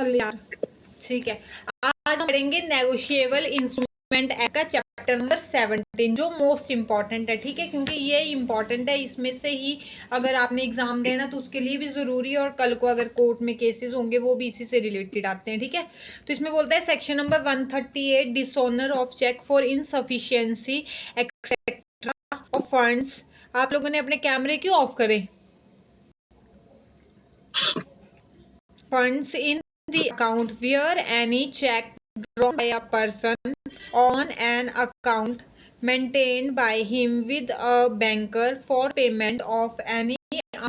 यार ठीक है, आज हम पढ़ेंगे नेगोशिएबल इंस्ट्रूमेंट एक्ट का चैप्टर नंबर 17 जो मोस्ट इम्पॉर्टेंट है। ठीक है, क्योंकि ये इम्पॉर्टेंट है, इसमें से ही अगर आपने एग्जाम देना तो उसके लिए भी जरूरी है, और कल को अगर कोर्ट में केसेस होंगे वो भी इसी से रिलेटेड आते हैं। ठीक है, तो इसमें बोलता है section number 138 dishonour of cheque for insufficiency etcetera of funds. आप लोगों ने अपने कैमरे क्यों ऑफ करें? Funds in the account where any check drawn by a person on an account maintained by him with a banker for payment of any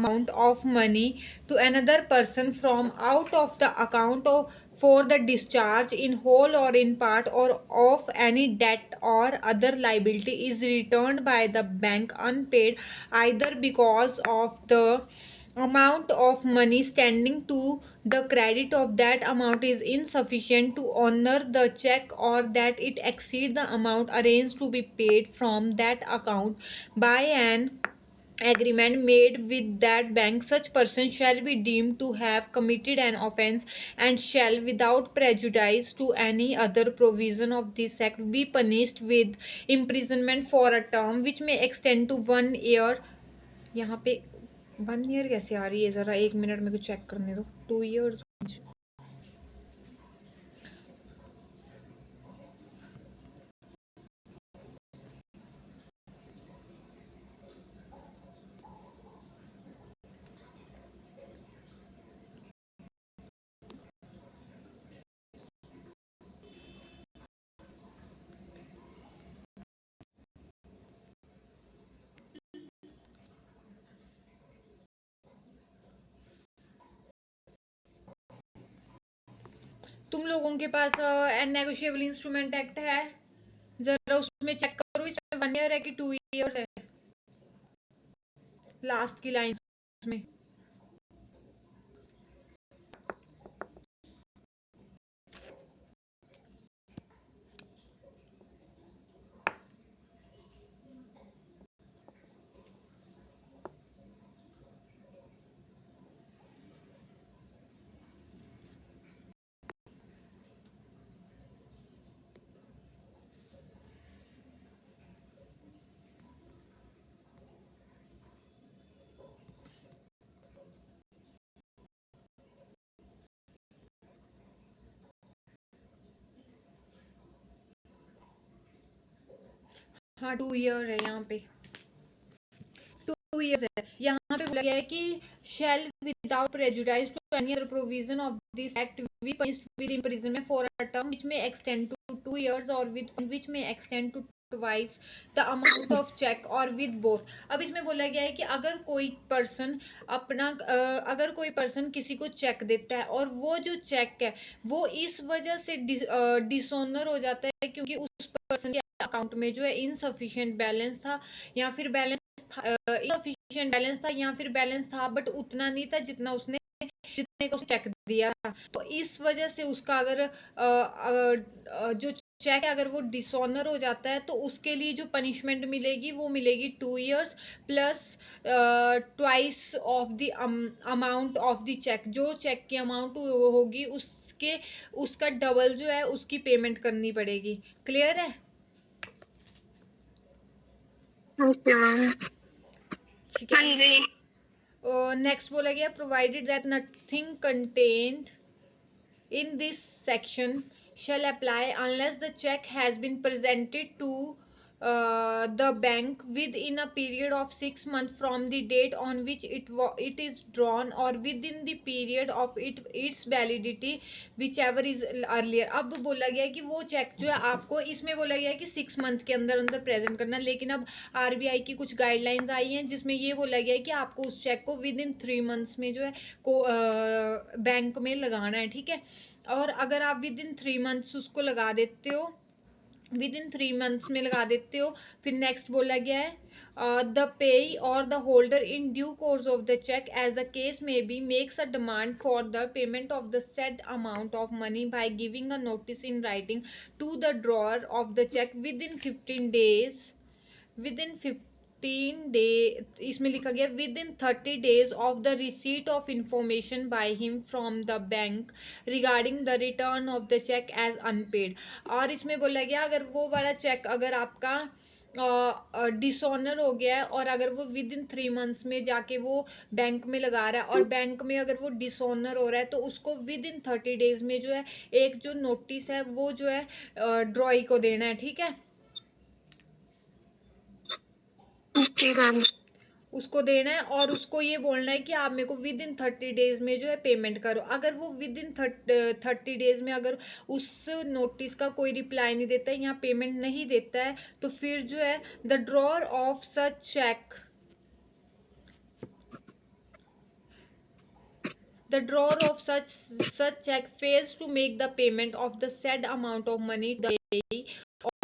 amount of money to another person from out of the account for the discharge in whole or in part or of any debt or other liability is returned by the bank unpaid, either because of the amount of money standing to the credit of that amount is insufficient to honor the check, or that it exceed the amount arranged to be paid from that account by an agreement made with that bank, such person shall be deemed to have committed an offence and shall, without prejudice to any other provision of this act, be punished with imprisonment for a term which may extend to 1 year। यहाँ पे 1 year कैसे आ रही है, जरा 1 minute मेरे को check करने दो। 2 ईयर्स। तुम लोगों के पास नेगोशिएबल इंस्ट्रूमेंट एक्ट है? जरा उसमें चेक करो, इसमें 1 ईयर है कि 2 ईयर्स है लास्ट की लाइन में। हाँ 2 ईयर है यहाँ पे, 2 years है। यहाँ पे बोला गया है कि shall without prejudice to any other provision of this act be punished with imprisonment for a term which may extend to 2 years or with which may extend to twice the amount of check or with both। अब इसमें बोला गया है कि अगर कोई person अगर कोई पर्सन किसी को चेक देता है और वो जो चेक है वो इस वजह से डिसऑनर हो जाता है क्योंकि उस पर्सन के अकाउंट में जो है इनसफिशिएंट बैलेंस था, या फिर बैलेंस इनसफिशिएंट बैलेंस था, या फिर बैलेंस था बट उतना नहीं था जितने को चेक दिया था। तो इस वजह से उसका अगर जो चेक अगर वो डिसऑनर हो जाता है तो उसके लिए जो पनिशमेंट मिलेगी वो मिलेगी 2 years plus twice of the amount of the cheque. जो चेक की अमाउंट होगी उसका डबल जो है उसकी पेमेंट करनी पड़ेगी। क्लियर है? ठीक है। नेक्स्ट बोला गया provided that nothing contained in this section shall apply unless the check has been presented to the bank within a period of 6 months from the date on which it is drawn or within the period of its validity whichever is earlier। अब बोला गया है कि वो check जो है आपको, इसमें बोला गया है कि 6 मंथ के अंदर अंदर प्रेजेंट करना, लेकिन अब आरबीआई की कुछ गाइडलाइंस आई हैं जिसमें ये बोला गया है कि आपको उस चेक को विद इन 3 मंथ्स में जो है को बैंक में लगाना है। ठीक है, और अगर आप विद इन 3 मंथ्स उसको लगा देते हो, विद इन 3 मंथ्स में लगा देते हो, फिर नेक्स्ट बोला गया है द पे और the holder in due course of the cheque as the case may be makes a demand for the payment of the said amount of money by giving a notice in writing to the drawer of the cheque within 15 days, within इसमें लिखा गया within 30 days of the receipt of information by him from the bank regarding the return of the cheque as unpaid. और इसमें बोला गया अगर वो वाला चेक अगर आपका डिसऑनर हो गया है और अगर वो विद इन 3 months में जाके वो बैंक में लगा रहा है और बैंक में अगर वो डिसऑनर हो रहा है तो उसको विद इन 30 days में जो है एक जो नोटिस है वो जो है ड्रॉई को देना है। ठीक है, जी मैम। उसको देना है और उसको ये बोलना है कि आप मेरे को विद इन 30 days में जो है पेमेंट करो। अगर वो विद इन 30 days में अगर उस नोटिस का कोई रिप्लाई नहीं देता है या पेमेंट नहीं देता है तो फिर जो है the drawer of such cheque The drawer of such check fails to make the payment of the said amount of money to the payee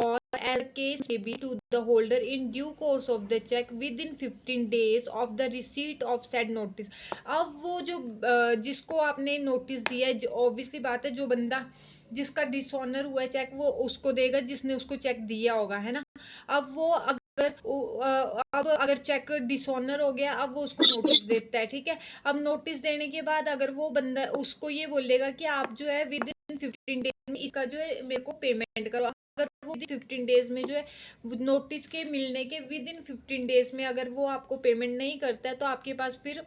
or as the case may be to the holder in due course of the check within 15 days of the receipt of said notice। अब वो जो जिसको आपने notice दिया है, obviously बात है जो बंदा जिसका डिसऑनर हुआ है चेक वो उसको देगा जिसने उसको चेक दिया होगा, है ना। अब वो अब अगर चेक डिसऑनर हो गया अब वो उसको नोटिस देता है। ठीक है, अब नोटिस देने के बाद अगर वो बंदा उसको ये बोलेगा कि आप जो है विद इन 15 डेज में इसका जो है मेरे को पेमेंट करो। अगर वो 15 डेज में जो है नोटिस के मिलने के विद इन 15 डेज में अगर वो आपको पेमेंट नहीं करता है तो आपके पास फिर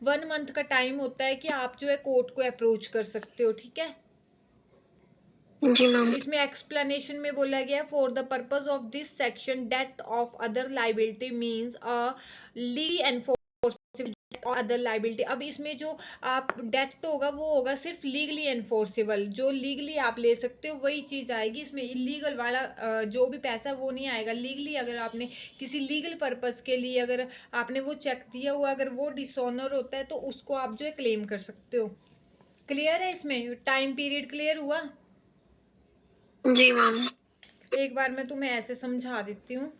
1 month का टाइम होता है कि आप जो है कोर्ट को अप्रोच कर सकते हो। ठीक है, जी मैम। इसमें एक्सप्लेनेशन में बोला गया for the purpose of this section debt of other liability means a legally enforceable और अदर लाइबिलिटी। अब इसमें जो आप डेट होगा वो होगा सिर्फ लीगली एनफोर्सेबल, जो लीगली आप ले सकते हो वही चीज आएगी। इसमें इलीगल वाला जो भी पैसा वो नहीं आएगा। लीगली अगर आपने किसी लीगल पर्पज के लिए अगर आपने वो चेक दिया हुआ अगर वो डिसऑनर होता है तो उसको आप जो है क्लेम कर सकते हो। क्लियर है, इसमें टाइम पीरियड क्लियर हुआ? जी मैम। एक बार मैं तुम्हें ऐसे समझा देती हूँ।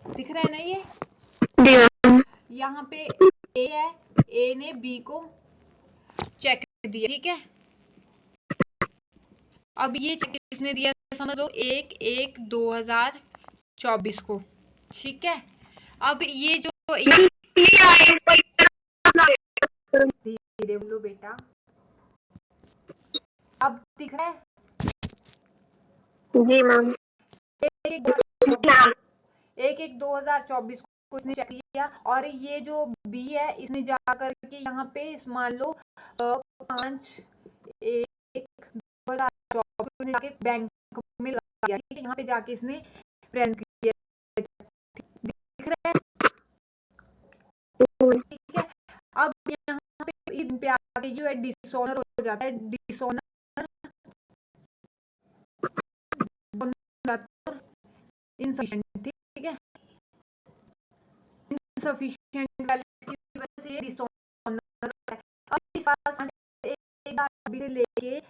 दिख रहा है ना ये? जी मैम। यहाँ पे ए है, ए ने बी को चेक दिया। ठीक है, अब ये चेक किसने दिया समझ लो 1/1/2024 को। ठीक है, अब ये जो धीरे बोलो बेटा, अब दिख रहा है? जी मैम। 1/1/2024 को इसने चेक किया और ये जो बी है इसने जा करके यहाँ पे मान लो 5/1/2024 जाके बैंक में लगा दिया। ठीक है, यहाँ पे जाके इसने प्रेजेंट किया। दिख रहा है? ठीक है, अब यहाँ पे इन पे आगे जो है डिसऑनर हो जाता है। Dishonour insufficient. ठीक है, इनसफिशिएंट बैलेंस की वजह से ये डिसऑनर होता है। अब इस पास एक अभी से लेके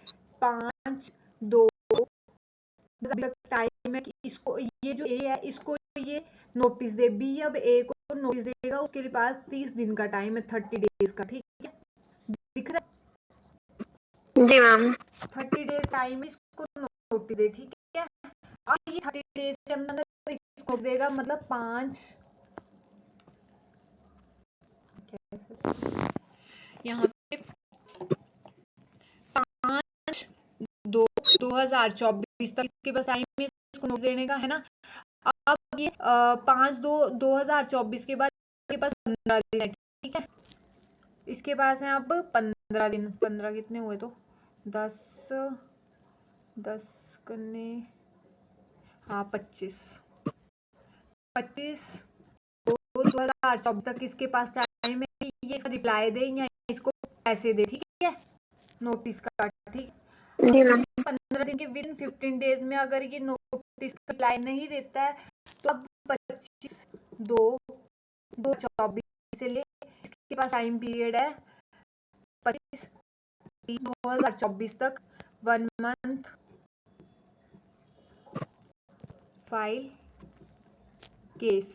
5/2 तक टाइम है कि इसको ये जो ए है इसको ये नोटिस दे। बी अब ए को नोटिस देगा, उसके पास 30 दिन का टाइम है, 30 डेज का। ठीक है, दिख रहा है? जी मैम। 30 डेज टाइम है इसको नोटिस दे। ठीक है, अब ये 30 डेज के अंदर इसको देगा मतलब 5 यहाँ पे 5/2/2024 तक इसके पास टाइम है इसको नोट देने का, है ना। अब ये 5/2/2024 के बाद इसके पास 15 दिन है। ठीक है, इसके पास है अब 15 दिन। 15 कितने हुए तो 10 10 करने, हाँ 25/2/2024 तक इसके पास टाइम है कि ये रिप्लाई दे या इसको पैसे दे। ठीक है, नोटिस का। ठीक, जी मैम। 15 दिन के विद इन 15 डेज में अगर ये नोटिस रिप्लाई नहीं देता है तो अब 25/2/2024 से ले इसके पास टाइम पीरियड है 25/3/2024 तक 1 month फाइल केस।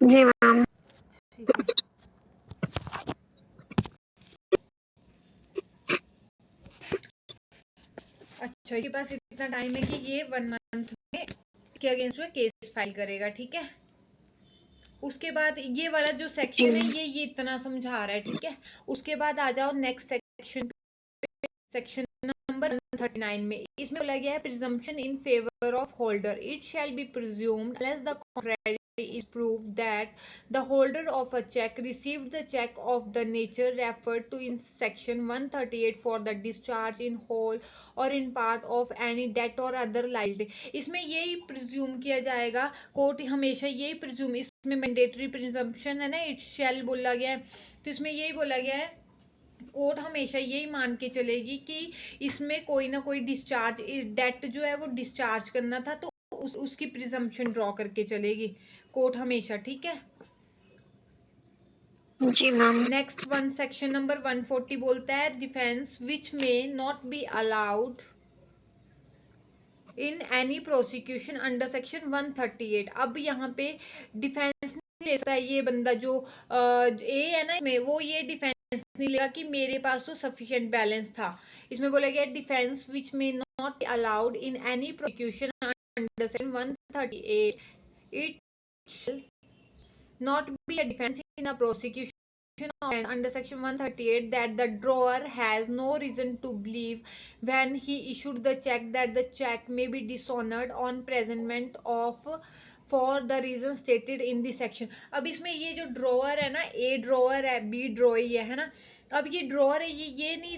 जी मैम। ठीक है, अच्छा, इसके पास इतना टाइम है कि ये 1 मंथ में के अगेंस्ट में केस फाइल करेगा, ठीक है। उसके बाद ये वाला जो सेक्शन है ये इतना समझा रहा है, ठीक है। उसके बाद आ जाओ नेक्स्ट सेक्शन, सेक्शन नंबर 139 में। इसमें बोला गया है presumption in favour of holder, it shall be presumed unless the contrary is proved that the holder of a check received the check of the nature referred to in section 138 for the discharge in whole or in part of any debt or other liability। इसमें यही presume किया जाएगा, court हमेशा यही presume, इसमें mandatory presumption है ना, it shall बोला गया है, तो इसमें यही बोला गया है, कोर्ट हमेशा यही मान के चलेगी कि इसमें कोई ना कोई डिस्चार्ज, डेट जो है वो डिस्चार्ज करना था, तो उसकी प्रिजम्पशन ड्रॉ करके चलेगी कोर्ट हमेशा, ठीक है। जी ma'am. Next one section number 140 बोलता है defence which may not be allowed in any prosecution under section 138। अब यहाँ पे डिफेंस ले सकता है ये बंदा जो ए है ना इसमें, वो ये डिफेंस नहीं लेगा कि मेरे पास तो सफिशिएंट बैलेंस था। इसमें बोला गया defence which may not be allowed in any prosecution under section 138, it shall not be a defense in a prosecution under section 138 that the drawer has no reason to believe when he issued the check that the check may be dishonored on presentment of for the reason stated in the section। अब इसमें ये जो drawer है ना, ए drawer है, B ड्रॉई है ना, अब ये ड्रॉअर है, ये नहीं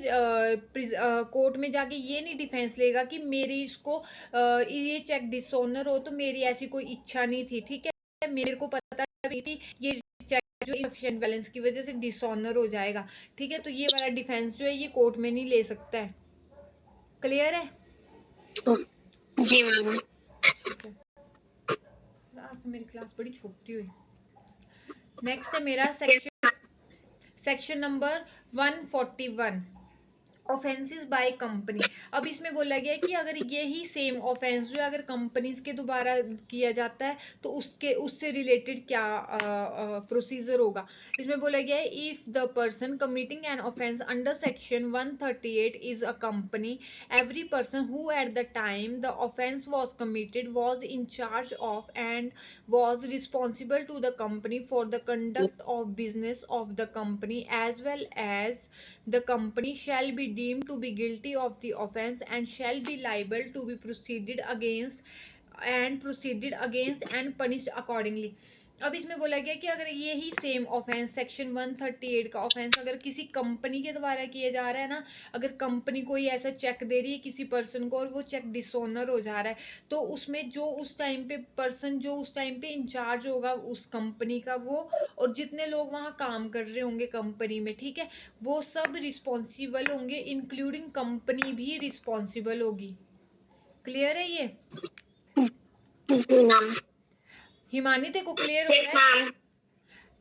कोर्ट में जाके ये नहीं डिफेंस लेगा कि मेरी इसको ये चेक डिसऑनर हो तो मेरी ऐसी कोई इच्छा नहीं थी, ठीक है, मेरे को पता थी ये चेक जो इनसफिशिएंट बैलेंस की वजह से डिसऑनर हो जाएगा, ठीक है। तो ये वाला डिफेंस जो है ये कोर्ट में नहीं ले सकता है। क्लियर है? जी मैम। ठीक है, आज मेरी क्लास बड़ी छोटी हुई। नेक्स्ट है मेरा section number 141 offences by company. अब इसमें बोला गया है कि अगर यही सेम ऑफेंस जो है अगर कंपनीज के द्वारा किया जाता है तो उससे रिलेटेड क्या प्रोसीजर होगा। इसमें बोला गया है if the person committing an offence under section 138 is a company, every person who at the time the offence was committed was in charge of and was responsible to the company for the conduct of business of the company as well as the company shall be deemed to be guilty of the offence and shall be liable to be proceeded against and punished accordingly। अब इसमें बोला गया कि अगर यही same offence section 138 का offence अगर किसी कंपनी के द्वारा किया जा रहा है ना, अगर कंपनी कोई ऐसा चेक दे रही है किसी पर्सन को और वो चेक डिसऑनर हो जा रहा है, तो उसमें जो उस टाइम पे पर्सन जो उस टाइम पे इंचार्ज होगा उस कंपनी का, वो और जितने लोग वहाँ काम कर रहे होंगे कंपनी में, ठीक है, वो सब रिस्पॉन्सिबल होंगे, इंक्लूडिंग कंपनी भी रिस्पॉन्सिबल होगी। क्लियर है ये? जी मैम। हिमानी तेरे को क्लियर हो रहा है?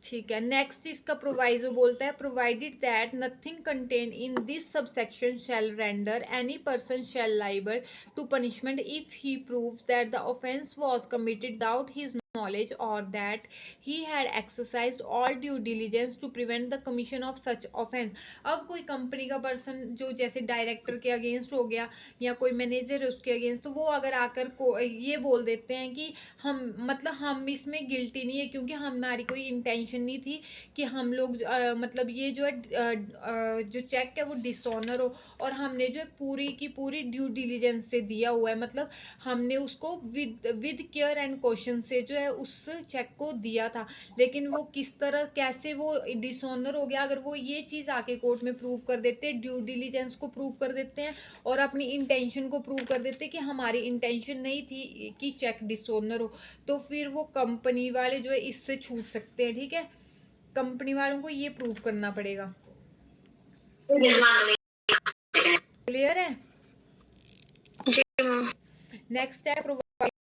ठीक है। नेक्स्ट इसका प्रोवाइजो बोलता है provided that nothing contain in this subsection shall render any person shall liable to punishment if he proves that the offence was committed without his knowledge or that he had exercised all due diligence to prevent the commission of such offense। अब कोई company का person जो जैसे director के against हो गया या कोई मैनेजर है उसके अगेंस्ट, तो वो अगर आकर को ये बोल देते हैं कि हम इसमें गिल्टी नहीं है क्योंकि हमारी कोई इंटेंशन नहीं थी कि हम लोग मतलब ये जो है जो चेक है वो डिसऑनर हो, और हमने जो है पूरी की पूरी ड्यू डिलीजेंस से दिया हुआ है, मतलब हमने उसको विद केयर एंड क्वेश्चन से जो है उस चेक को दिया था, लेकिन वो किस तरह कैसे वो डिसऑनर हो गया, अगर वो ये चीज आके कोर्ट में प्रूव कर देते, ड्यू डिलीजेंस को प्रूव कर देते हैं और अपनी इंटेंशन को प्रूव कर देते कि हमारी इंटेंशन नहीं थी कि चेक डिसऑनर हो, तो फिर वो कंपनी वाले जो है इससे छूट सकते हैं, ठीक है। कंपनी वालों को ये प्रूव करना पड़ेगा। क्लियर है? जी मैम। नेक्स्ट है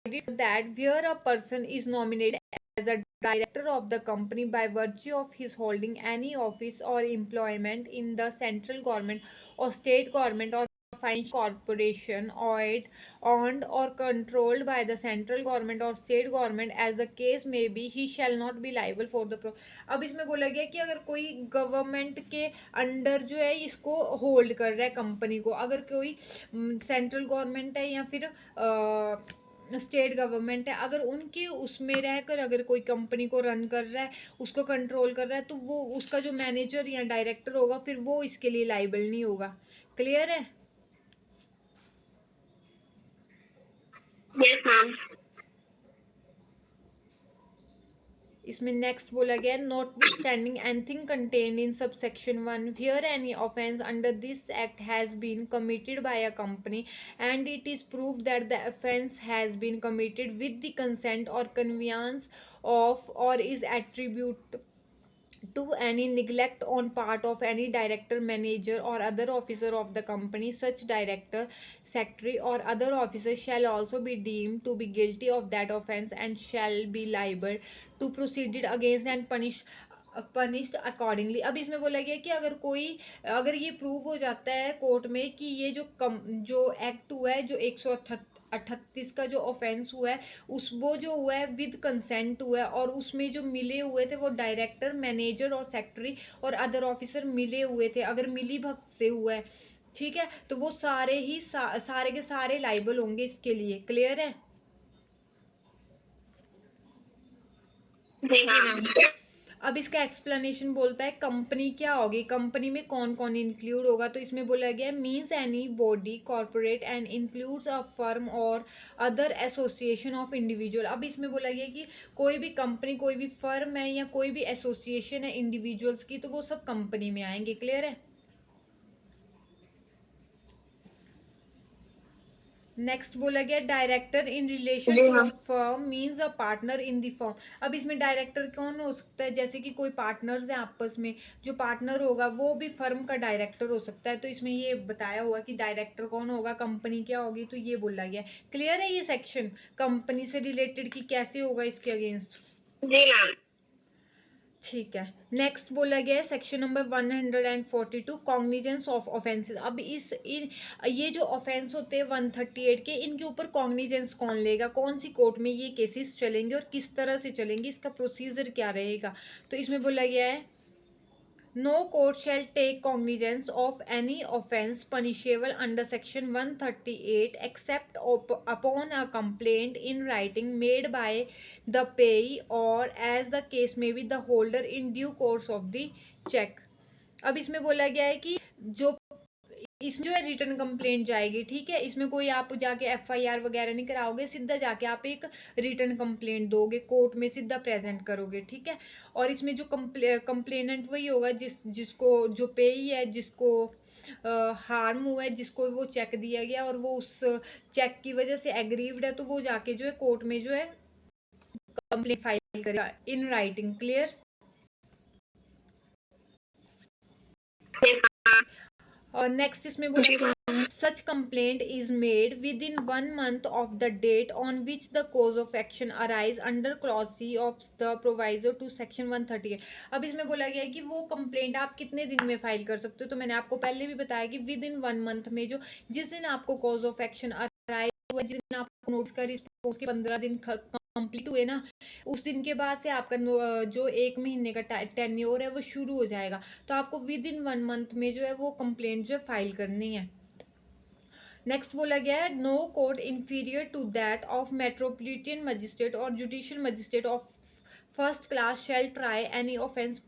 provided that where a person is nominated as a director of the company by virtue of his holding any office or employment in the central government or state government or financial corporation owned or controlled by the central government or state government as the case may be, he shall not be liable for the अब इसमें बोला गया कि अगर कोई government के under जो है इसको होल्ड कर रहा है कंपनी को, अगर कोई सेंट्रल गवर्नमेंट है या फिर स्टेट गवर्नमेंट है, अगर उनके उसमें रहकर अगर कोई कंपनी को रन कर रहा है, उसको कंट्रोल कर रहा है, तो वो उसका जो मैनेजर या डायरेक्टर होगा फिर वो इसके लिए लाइबल नहीं होगा। क्लियर है? Yes, ma'am. इसमें नेक्स्ट बोला गया notwithstanding anything contained in subsection 1 here any offence under this act has been committed by a company and it is proved that the offence has been committed with the consent और convenience of और is attribute to any neglect on part of any director, manager or other officer of the company, such director, secretary or other officer shall also be deemed to be guilty of that offence and shall be liable to proceed against and punished accordingly। अब इसमें बोला गया कि अगर ये prove हो जाता है कोर्ट में कि ये जो एक्ट हुआ है, जो 138 का जो ऑफेंस हुआ है, वो जो हुआ है विद कंसेंट हुआ है और उसमें जो मिले हुए थे वो डायरेक्टर, मैनेजर और सेक्रेटरी और अदर ऑफिसर मिले हुए थे, अगर मिली भगत से हुआ है, ठीक है, तो वो सारे के सारे लाइबल होंगे इसके लिए। क्लियर है? जी मैम। अब इसका एक्सप्लेनेशन बोलता है कंपनी क्या होगी, कंपनी में कौन कौन इंक्लूड होगा, तो इसमें बोला गया means any body corporate and includes a firm और अदर एसोसिएशन ऑफ इंडिविजुअल। अब इसमें बोला गया कि कोई भी कंपनी, कोई भी फर्म है या कोई भी एसोसिएशन है इंडिविजुअल्स की, तो वो सब कंपनी में आएंगे। क्लियर है? नेक्स्ट बोला गया director in relation to a firm means a partner in the firm. अब इसमें डायरेक्टर कौन हो सकता है, जैसे कि कोई पार्टनर्स हैं आपस में, जो पार्टनर होगा वो भी फर्म का डायरेक्टर हो सकता है, तो इसमें ये बताया हुआ कि डायरेक्टर कौन होगा, कंपनी क्या होगी, तो ये बोला गया। क्लियर है ये सेक्शन कंपनी से रिलेटेड कि कैसे होगा इसके अगेंस्ट? जी मैम। ठीक है। नेक्स्ट बोला गया है section number 142 cognizance of offences. अब ये जो ऑफेंस होते हैं 138 के, इनके ऊपर कॉग्निजेंस कौन लेगा, कौन सी कोर्ट में ये केसेस चलेंगे और किस तरह से चलेंगे, इसका प्रोसीजर क्या रहेगा, तो इसमें बोला गया है No court shall take cognizance of any offence punishable under section 138 except upon a complaint in writing made by the payee or as the case may be the holder in due course of the check। अब इसमें बोला गया है कि जो इसमें जो है रिटर्न कंप्लेंट जाएगी, ठीक है, इसमें कोई आप जाके एफआईआर वगैरह नहीं कराओगे, सीधा जाके आप एक रिटर्न कंप्लेंट दोगे, कोर्ट में सीधा प्रेजेंट करोगे, ठीक है। और इसमें जो कंप्लेनेंट वही होगा जिसको जो पेई है, जिसको हार्म हुआ है, जिसको वो चेक दिया गया और वो उस चेक की वजह से एग्रीव्ड है, तो वो जाके जो है कोर्ट में जो है कंप्लेंट फाइल करेगा इन राइटिंग। क्लियर? और नेक्स्ट इसमें बोला such complaint is made within 1 month of the date on which the cause of action arise under clause C of the proviso to section 138। अब इसमें बोला गया है कि वो कंप्लेंट आप कितने दिन में फाइल कर सकते हो, तो मैंने आपको पहले भी बताया कि विद इन 1 मंथ में, जो जिस दिन आपको कॉज ऑफ एक्शन अराइज हुआ, जिस दिन आपको नोटिस का रिस्पॉन्स के 15 दिन कंप्लीट हुए ना, उस दिन के बाद से आपका जो 1 महीने का टेन्योर है वो शुरू हो जाएगा, तो आपको विद इन 1 मंथ में जो है वो कंप्लेंट जो है फाइल करनी है। नेक्स्ट बोला गया है no court inferior to that of metropolitan magistrate और judicial magistrate of first class shall try any offence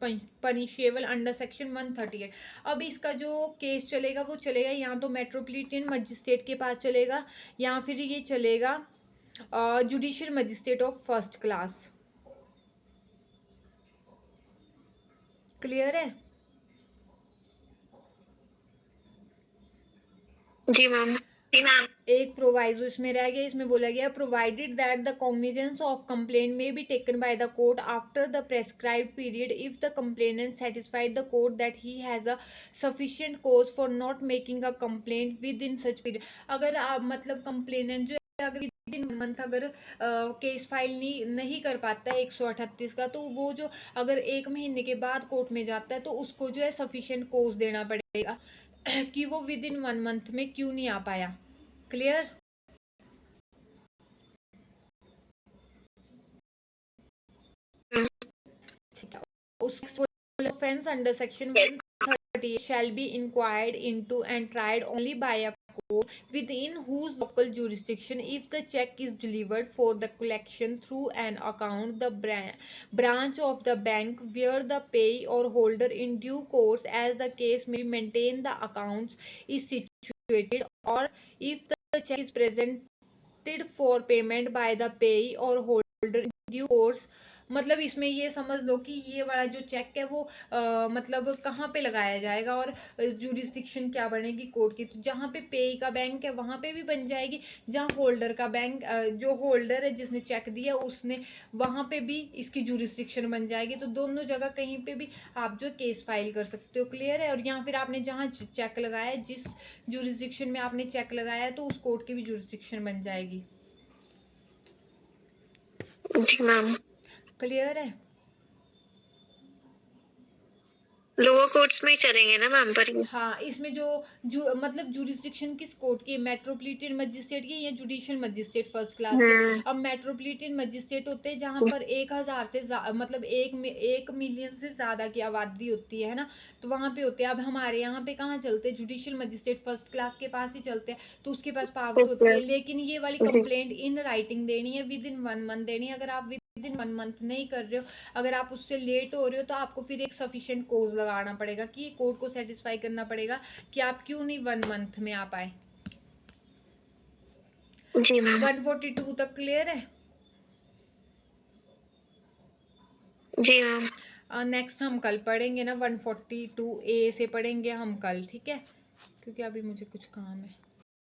punishable under section 138। अब इसका जो केस चलेगा वो चलेगा या तो मेट्रोपॉलिटन मजिस्ट्रेट के पास चलेगा या फिर ये चलेगा judicial magistrate of first class. Clear है? जी मैम। जी मैम। एक प्रोवाइजो इसमें रह गया, इसमें बोला गया provided that the cognizance of complaint may be taken by the court after the prescribed period if the complainant satisfied the court that he has a sufficient cause for not making a complaint within such period. अगर आप मतलब complainant जो है अगर within month अगर case file नहीं कर पाता है 138 का, तो वो जो अगर 1 महीने के बाद कोर्ट में जाता है तो उसको जो है सफिशिएंट कॉज देना पड़ेगा कि वो विद इन 1 मंथ में क्यों नहीं आ पाया। क्लियर? ठीक है। उस offense under section 130 shall be inquired into and tried only by a court within whose local jurisdiction if the check is delivered for the collection through an account the branch of the bank where the payee or holder in due course as the case may maintain the accounts is situated, or if the check is presented for payment by the payee or holder in due course। मतलब इसमें ये समझ लो कि ये वाला जो check है वो मतलब कहाँ पे लगाया जाएगा और जुरिस्डिक्शन क्या बनेगी कोर्ट की। तो जहाँ पे पे का बैंक है वहाँ पे भी बन जाएगी, जहाँ होल्डर का बैंक जो होल्डर है जिसने चेक दिया उसने वहाँ पे भी इसकी जुरिस्डिक्शन बन जाएगी। तो दोनों जगह कहीं पे भी आप जो केस फाइल कर सकते हो। क्लियर है? और यहाँ फिर आपने जहाँ चेक लगाया है, जिस जुरिस्डिक्शन में आपने चेक लगाया है, तो उस कोर्ट की भी जुरिस्डिक्शन बन जाएगी। जी मैम। क्लियर है? लोअर कोर्ट्स में ही चलेंगे ना मैम पर ये? हाँ, इसमें जो मतलब जुरिस्डिक्शन किस कोर्ट की, मेट्रोपॉलिटन मजिस्ट्रेट की या जुडिशियल मजिस्ट्रेट फर्स्ट क्लास के। अब मेट्रोपॉलिटन मजिस्ट्रेट होते हैं जहाँ पर 1000 से मतलब 1 मिलियन से ज्यादा की आबादी होती है ना, तो वहाँ पे होते हैं। अब हमारे यहाँ पे कहाँ चलते हैं, जुडिशियल मजिस्ट्रेट फर्स्ट क्लास के पास ही चलते हैं, तो उसके पास पावर होती है। लेकिन ये वाली कंप्लेंट इन राइटिंग देनी है, विद इन 1 मंथ देनी है। अगर आप विद इन 1 मंथ नहीं कर रहे हो, अगर आप उससे लेट हो रहे हो, तो आपको फिर एक सफिशिएंट कोज लगाना पड़ेगा कि कोर्ट को सेटिस्फाई करना पड़ेगा कि आप क्यों नहीं 1 मंथ में आ पाए। जी मैम। 142 तक क्लियर है? जी मैम। नेक्स्ट हम कल पढ़ेंगे ना, 142A से पढ़ेंगे हम कल, ठीक है? क्योंकि अभी मुझे कुछ काम है।